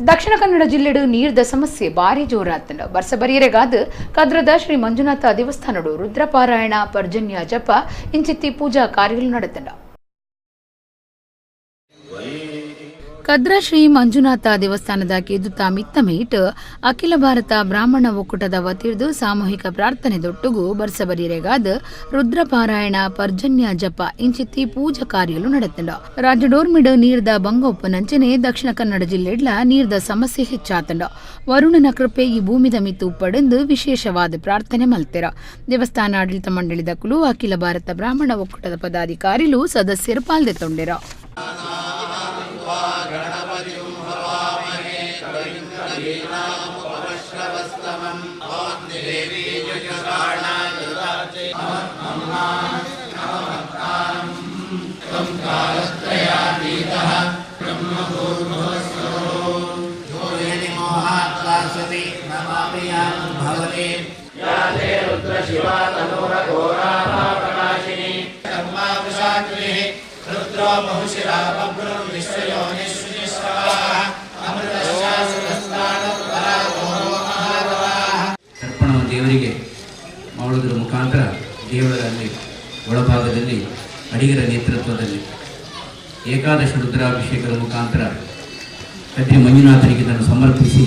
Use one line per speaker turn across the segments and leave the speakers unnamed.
ದಕ್ಷಿಣ ಕನ್ನಡ ಜಿಲ್ಲೆಡು ನೀರ್ದ ಸಮಸ್ಯೆ ಭಾರಿ ಜೋರಾತಂಡ ವರ್ಷ ಬರಿಯರೆಗಾದ ಕದ್ರದ ಶ್ರೀ ಮಂಜುನಾಥ ದೇವಸ್ಥಾನಡು ರುದ್ರಪಾರಾಯಣ ಪರ್ಜನ್ಯ ಜಪ ಇಂಚಿತ್ತಿ ಪೂಜಾ ಕಾರ್ಯಗಳು ನಡೆತಂಡ. ಕದ್ರ ಶ್ರೀ ಮಂಜುನಾಥ ದೇವಸ್ಥಾನದ ಕೇದುತ್ತ ಮಿತ್ತಮೇಟ್ ಅಖಿಲ ಭಾರತ ಬ್ರಾಹ್ಮಣ ಒಕ್ಕೂಟದ ವತಿರ್ದು ಸಾಮೂಹಿಕ ಪ್ರಾರ್ಥನೆ ದೊಟ್ಟುಗು ಬರ್ಸಬರಿರೆಗಾದ ರುದ್ರಪಾರಾಯಣ ಪರ್ಜನ್ಯ ಜಪ ಇಂಚಿತ್ತಿ ಪೂಜಾ ಕಾರ್ಯಗಳು ನಡೆತಂಡ. ರಾಜಡೋರ್ಮಿಡ್ ನೀರ್ದ ಬಂಗೊಪ್ಪನಂಚನೆ ದಕ್ಷಿಣ ಕನ್ನಡ ಜಿಲ್ಲೆಡ್ಲ ನೀರ್ದ ಸಮಸ್ಯೆ ಹೆಚ್ಚಾತಂಡ. ವರುಣನ ಕೃಪೆ ಈ ಭೂಮಿದ ಮಿತ್ತು ಪಡೆದು ವಿಶೇಷವಾದ ಪ್ರಾರ್ಥನೆ ಮಲ್ತೆರ. ದೇವಸ್ಥಾನ ಆಡಳಿತ ಮಂಡಳಿದ ಕುಲು ಅಖಿಲ ಭಾರತ ಬ್ರಾಹ್ಮಣ ಒಕ್ಕೂಟದ ಪದಾಧಿಕಾರಿಗಳು ಸದಸ್ಯರು ಪಾಲ್ಗೊಂಡಿರ.
ತರ್ಪಣವನ್ನು ದೇವರಿಗೆ ಮಾಡುವುದರ ಮುಖಾಂತರ ದೇವರಲ್ಲಿ ಒಳಭಾಗದಲ್ಲಿ ಅಡಿಗರ ನೇತೃತ್ವದಲ್ಲಿ ಏಕಾದಶ ರುದ್ರಾಭಿಷೇಕದ ಮುಖಾಂತರ ಕದ್ರಿ ಮಂಜುನಾಥನಿಗೆ ಇದನ್ನು ಸಮರ್ಪಿಸಿ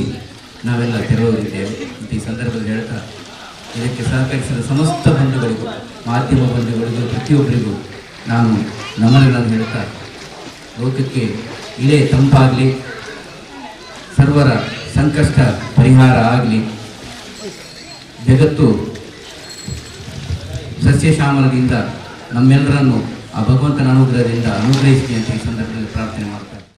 ನಾವೆಲ್ಲ ತೆರವುದಿದ್ದೇವೆ. ಈ ಸಂದರ್ಭದಲ್ಲಿ ಹೇಳ್ತಾ ಇದಕ್ಕೆ ಸಹಕರಿಸಿದ ಸಮಸ್ತ ಬಂಧುಗಳಿಗೂ ಮಾಧ್ಯಮ ಬಂಧುಗಳಿಗೂ ಪ್ರತಿಯೊಬ್ಬರಿಗೂ ನಾನು ನಮನಗಳನ್ನು ಹೇಳ್ತಾ ಲೋಕಕ್ಕೆ ಇಳೆ ತಂಪಾಗಲಿ, ಸರ್ವರ ಸಂಕಷ್ಟ ಪರಿಹಾರ ಆಗಲಿ, ಜಗತ್ತು ಸಸ್ಯಶ್ಯಾಮಲದಿಂದ ನಮ್ಮೆಲ್ಲರನ್ನು ಆ ಭಗವಂತನ ಅನುಗ್ರಹದಿಂದ ಅನುಗ್ರಹಿಸಲಿ ಅಂತ ಈ ಸಂದರ್ಭದಲ್ಲಿ ಪ್ರಾರ್ಥನೆ ಮಾಡ್ತಾರೆ.